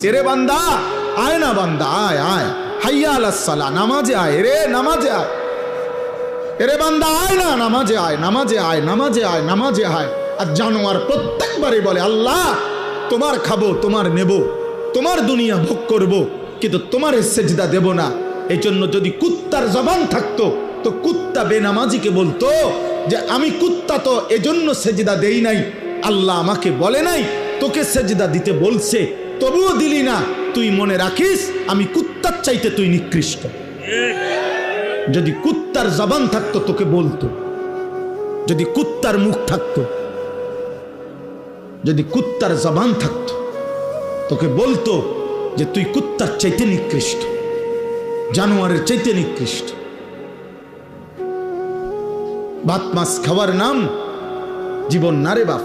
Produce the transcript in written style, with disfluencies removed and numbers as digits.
तेरे बंदा आए ना बंदा आए आए हैया अलस सला नामाजे आए रे नामाजे आए तेरे बंदा आए ना नामाजे आए नामाजे आए नामाजे आए नामाजे आए আর জানোয়ার প্রত্যেকবারই বলে আল্লাহ তোমার খাবো তোমার নেব তোমার দুনিয়া ভোগ করব কিন্তু তোমার সেজদা দেব না। এইজন্য যদি কুত্তার জবান থাকতো তো কুত্তা বেনামাজিকে বলতো যে আমি কুত্তা তো এজন্য সেজদা দেই নাই, আল্লাহ আমাকে বলে নাই তোকে সেজদা দিতে বলছে তবুও দিলি না, তুই মনে রাখিস আমি কুত্তার চাইতে তুই নিকৃষ্ট। যদি কুত্তার জবান থাকতো তোকে বলতো, যদি কুত্তার মুখ থাকতো, যদি কুত্তার জবান থাকতো তোকে বলতো যে তুই কুত্তার চাইতে নিকৃষ্ট, জানোয়ারের চাইতে নিকৃষ্ট। ভাত মাছ খাওয়ার নাম জীবন না রে বাপ।